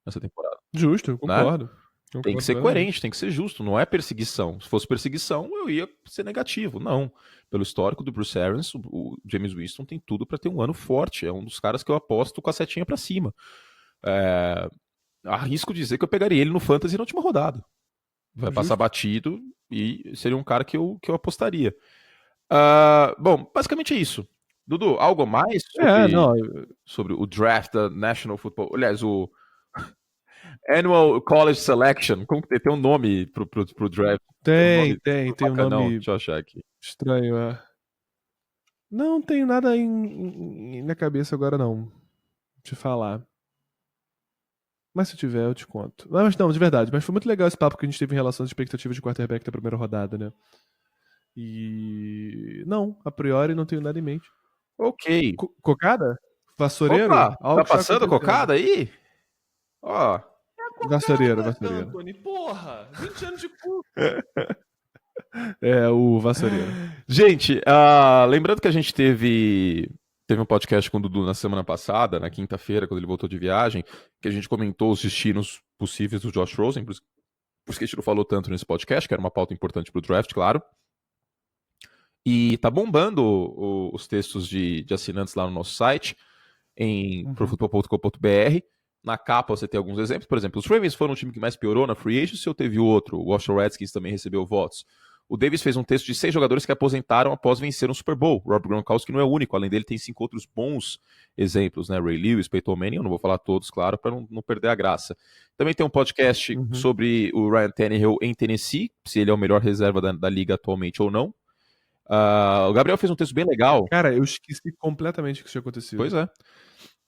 Nessa temporada. Justo, concordo. Né? Tem que ser coerente, tem que ser justo. Não é perseguição. Se fosse perseguição, eu ia ser negativo. Não. Pelo histórico do Bruce Arians, o Jameis Winston tem tudo pra ter um ano forte. É um dos caras que eu aposto com a setinha pra cima. Arrisco dizer que eu pegaria ele no Fantasy na última rodada. Vai passar batido e seria um cara que eu apostaria. Bom, basicamente é isso. Dudu, algo mais sobre o draft da National Football... Aliás, o Annual College Selection. Como que tem um nome pro draft? Tem um nome deixa eu achar aqui. Estranho, Não tenho nada na cabeça agora, não. Te falar. Mas se eu tiver, eu te conto. Mas não, de verdade. Mas foi muito legal esse papo que a gente teve em relação às expectativas de quarterback da primeira rodada, né? E... Não, a priori não tenho nada em mente. Ok. Cocada? Vassoureiro? Opa, tá passando cocada aí? Ó. Vassoureiro. Antônio, porra! 20 anos de cu. O vassoureiro. Gente, lembrando que a gente teve um podcast com o Dudu na semana passada, na quinta-feira, quando ele voltou de viagem, que a gente comentou os destinos possíveis do Josh Rosen, por isso que a gente não falou tanto nesse podcast, que era uma pauta importante pro draft, claro. E tá bombando os textos de assinantes lá no nosso site, em profootball.com.br. Na capa você tem alguns exemplos. Por exemplo, os Ravens foram o time que mais piorou na free agency, ou teve outro? O Washington Redskins também recebeu votos. O Davis fez um texto de 6 jogadores que aposentaram após vencer um Super Bowl. Rob Gronkowski não é o único, além dele tem 5 outros bons exemplos, né? Ray Lewis, Peyton Manning, eu não vou falar todos, claro, para não perder a graça. Também tem um podcast sobre o Ryan Tannehill em Tennessee, se ele é o melhor reserva da liga atualmente ou não. O Gabriel fez um texto bem legal. Cara, eu esqueci completamente que isso tinha acontecido. Pois é.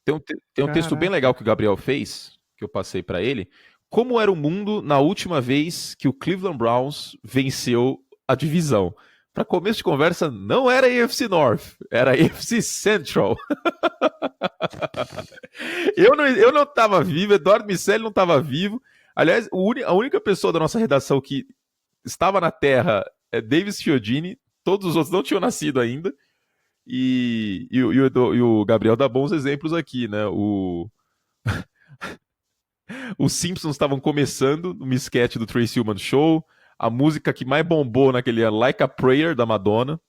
Tem um texto bem legal que o Gabriel fez, que eu passei pra ele. Como era o mundo na última vez que o Cleveland Browns venceu a divisão? Para começo de conversa, não era AFC North, era AFC Central. Eu não estava vivo, Eduardo Miceli não estava vivo. Aliás, a única pessoa da nossa redação que estava na Terra é Davis Chiodini. Todos os outros não tinham nascido ainda. E o Gabriel dá bons exemplos aqui, né? Os Simpsons estavam começando no sketch do Tracy Ullman Show. A música que mais bombou naquele ano, Like a Prayer, da Madonna.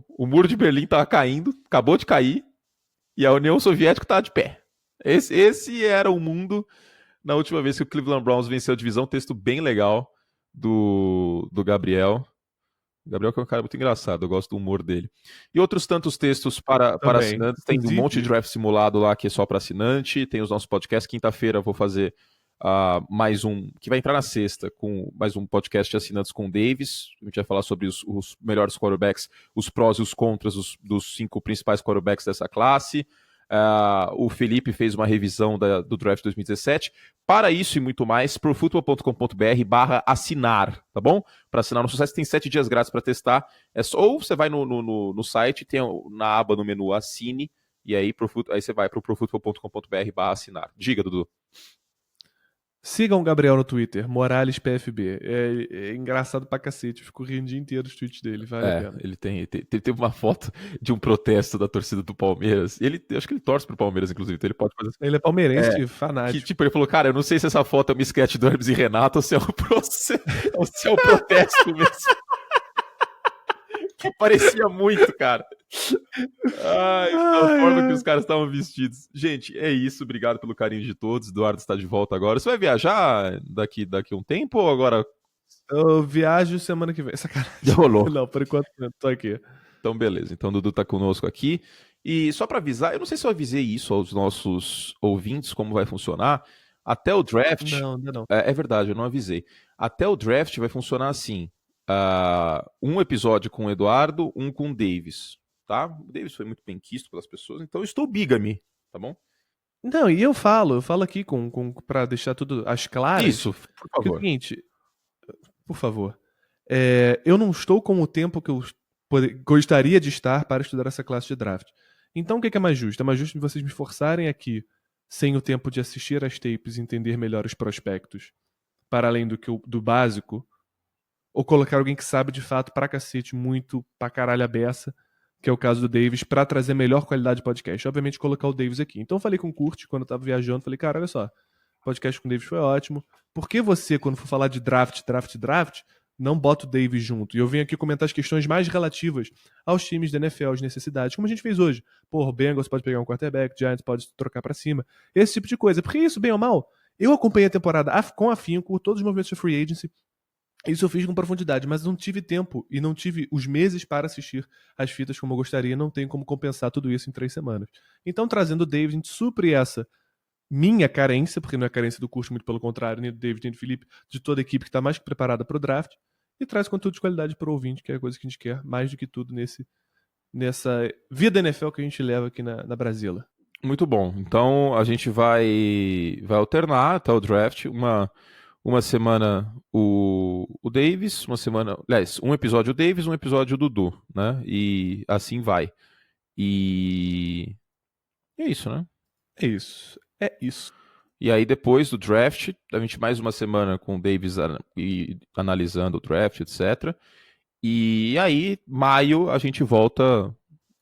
O Muro de Berlim estava caindo, acabou de cair, e a União Soviética estava de pé. Esse era o mundo na última vez que o Cleveland Browns venceu a divisão. Texto bem legal do Gabriel. O Gabriel que é um cara muito engraçado, eu gosto do humor dele. E outros tantos textos para assinantes. Tem um monte de draft simulado lá que é só para assinante. Tem os nossos podcasts. Quinta-feira eu vou fazer mais um, que vai entrar na sexta, com mais um podcast de assinantes com o Davis. A gente vai falar sobre os melhores quarterbacks, os prós e os contras dos 5 principais quarterbacks dessa classe. O Felipe fez uma revisão do draft 2017. Para isso e muito mais, profootball.com.br/assinar, tá bom? Para assinar no nosso site, tem 7 dias grátis para testar. Ou você vai no site, tem na aba no menu Assine, e aí você vai para o profootball.com.br/assinar. Diga, Dudu. Sigam o Gabriel no Twitter, Morales PFB. É engraçado pra cacete, eu fico rindo o dia inteiro dos tweets dele, vale a pena. Ele teve uma foto de um protesto da torcida do Palmeiras. Acho que ele torce pro Palmeiras, inclusive, então ele pode fazer. Ele é palmeirense, fanático. Ele falou, cara, eu não sei se essa foto é uma sketch do Hermes e Renato ou se é um protesto mesmo. Que parecia muito, cara. Ai, da forma que os caras estavam vestidos. Gente, é isso. Obrigado pelo carinho de todos. Eduardo está de volta agora. Você vai viajar daqui um tempo ou agora Eu viajo semana que vem. Sacanagem. já rolou? Não, por enquanto eu tô aqui. Então, beleza. Então, o Dudu tá conosco aqui. E só pra avisar, eu não sei se eu avisei isso aos nossos ouvintes, como vai funcionar. Até o draft. Não, ainda não. É verdade, eu não avisei. Até o draft vai funcionar assim: um episódio com o Eduardo, um com o Davis. Tá? O Davis foi muito bem quisto pelas pessoas, então eu estou bigamy, tá bom? Não, e eu falo aqui pra deixar tudo às claras. Isso, por Que é o favor. seguinte, por favor, eu não estou com o tempo que eu gostaria de estar para estudar essa classe de draft. Então o que é mais justo? É mais justo vocês me forçarem aqui, sem o tempo de assistir às tapes e entender melhor os prospectos, para além do básico, ou colocar alguém que sabe de fato pra cacete, muito pra caralho a beça, que é o caso do Davis, pra trazer melhor qualidade de podcast. Obviamente, colocar o Davis aqui. Então, eu falei com o Kurt quando eu tava viajando, falei, cara, olha só, o podcast com o Davis foi ótimo. Por que você, quando for falar de draft, não bota o Davis junto? E eu venho aqui comentar as questões mais relativas aos times da NFL, as necessidades, como a gente fez hoje. Porra, o Bengals pode pegar um quarterback, Giants pode trocar pra cima, esse tipo de coisa. Porque isso, bem ou mal, eu acompanhei a temporada com afinco, todos os movimentos de free agency. Isso eu fiz com profundidade, mas não tive tempo e não tive os meses para assistir as fitas como eu gostaria. Não tenho como compensar tudo isso em 3 semanas. Então, trazendo o David, a gente supre essa minha carência, porque não é carência do curso, muito pelo contrário, nem do David, nem do Felipe, de toda a equipe que está mais que preparada para o draft, e traz conteúdo de qualidade para o ouvinte, que é a coisa que a gente quer mais do que tudo nessa vida NFL que a gente leva aqui na Brasília. Muito bom. Então, a gente vai alternar até o draft. Uma semana o Davis, uma semana. Aliás, um episódio o Davis, um episódio o Dudu, né? E assim vai. E é isso, né? É isso. É isso. E aí, depois do draft, a gente mais uma semana com o Davis analisando o draft, etc. E aí, maio, a gente volta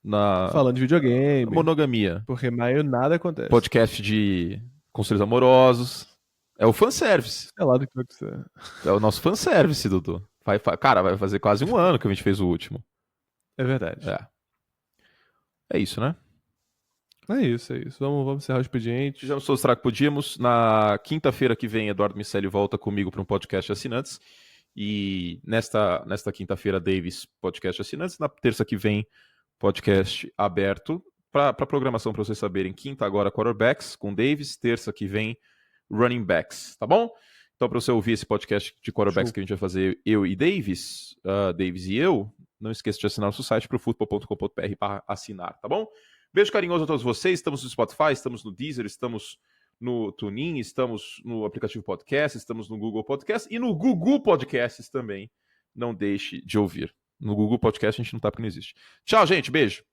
na Falando de videogame, monogamia. porque maio nada acontece. Podcast de conselhos amorosos. É o fanservice. Sei lá do que vai acontecer. É o nosso fanservice, Dudu. Cara, vai fazer quase um ano que a gente fez o último. É verdade. É isso, né? É isso. Vamos encerrar o expediente. Fizemos todos os que podíamos. Na quinta-feira que vem, Eduardo Miceli volta comigo para um podcast de assinantes. E nesta quinta-feira, Davis, podcast de assinantes. Na terça que vem, podcast aberto. Para programação, para vocês saberem, quinta agora, quarterbacks com Davis. Terça que vem, running backs. Tá bom? Então, para você ouvir esse podcast de quarterbacks que a gente vai fazer, eu e Davis, Davis e eu, não esqueça de assinar nosso site, profutbol.com.br para assinar, tá bom? Beijo carinhoso a todos vocês. Estamos no Spotify, estamos no Deezer, estamos no TuneIn, estamos no aplicativo Podcast, estamos no Google Podcast e no Gugu Podcasts também. Não deixe de ouvir. No Google Podcast a gente não tá porque não existe. Tchau, gente. Beijo.